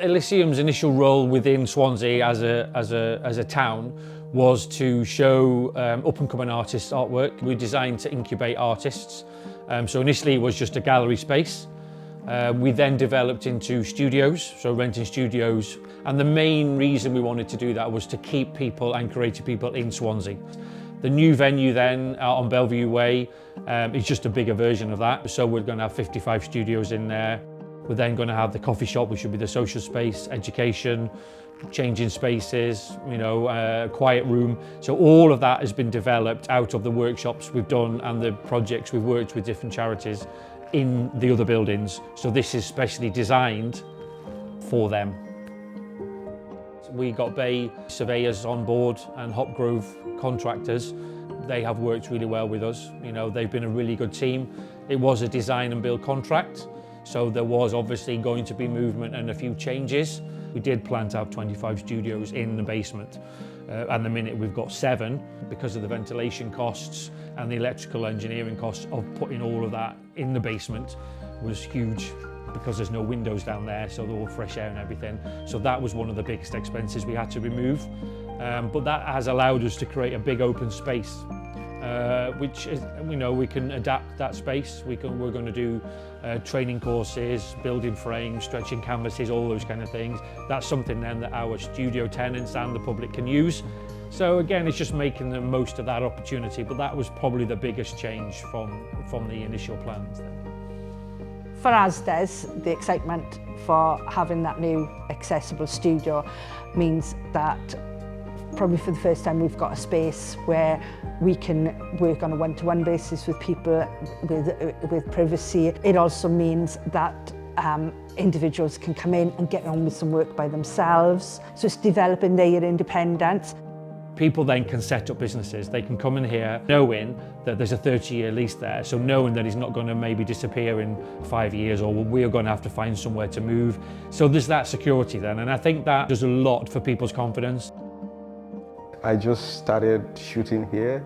Elysium's initial role within Swansea as a town was to show up-and-coming artists' artwork. We designed to incubate artists. So initially it was just a gallery space. We then developed into studios, so renting studios. And the main reason we wanted to do that was to keep people and creative people in Swansea. The new venue then on Bellevue Way is just a bigger version of that. So we're going to have 55 studios in there. We're then going to have the coffee shop, which will be the social space, education, changing spaces, quiet room. So all of that has been developed out of the workshops we've done and the projects we've worked with different charities in the other buildings. So this is specially designed for them. We got Bay surveyors on board and Hopgrove contractors. They have worked really well with us. They've been a really good team. It was a design and build contract, so there was obviously going to be movement and a few changes. We did plan to have 25 studios in the basement. At the minute we've got 7 because of the ventilation costs and the electrical engineering costs of putting all of that in the basement was huge because there's no windows down there, so they're all fresh air and everything. So that was one of the biggest expenses we had to remove. But that has allowed us to create a big open space, which is, we can adapt that space. We're going to do training courses, building frames, stretching canvases, all those kind of things. That's something then that our studio tenants and the public can use. So again, it's just making the most of that opportunity, but that was probably the biggest change from the initial plans then. For us, the excitement for having that new accessible studio means that probably for the first time we've got a space where we can work on a one-to-one basis with people with privacy. It also means that individuals can come in and get on with some work by themselves. So it's developing their independence. People then can set up businesses. They can come in here knowing that there's a 30-year lease there, so knowing that it's not going to maybe disappear in 5 years, or we're going to have to find somewhere to move. So there's that security then, and I think that does a lot for people's confidence. I just started shooting here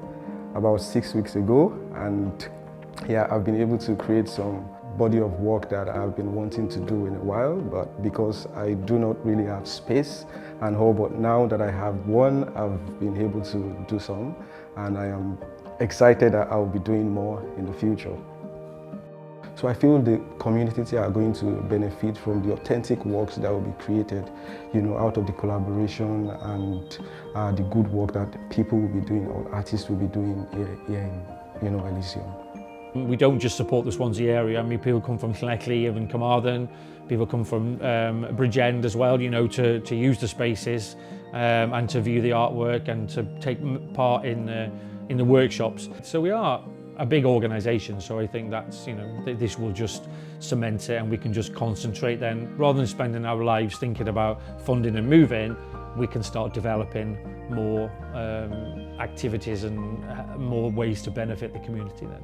about 6 weeks ago, and yeah, I've been able to create some body of work that I've been wanting to do in a while, but because I do not really have space and all, but now that I have one, I've been able to do some, and I am excited that I'll be doing more in the future. So I feel the community are going to benefit from the authentic works that will be created, out of the collaboration and the good work that people will be doing, or artists will be doing here in, Elysium. We don't just support the Swansea area. I mean, people come from Llanelli and Carmarthen, people come from Bridgend as well, to use the spaces and to view the artwork and to take part in the workshops. So we are a big organisation, so I think that's, this will just cement it, and we can just concentrate then. Rather than spending our lives thinking about funding and moving, we can start developing more activities and more ways to benefit the community then.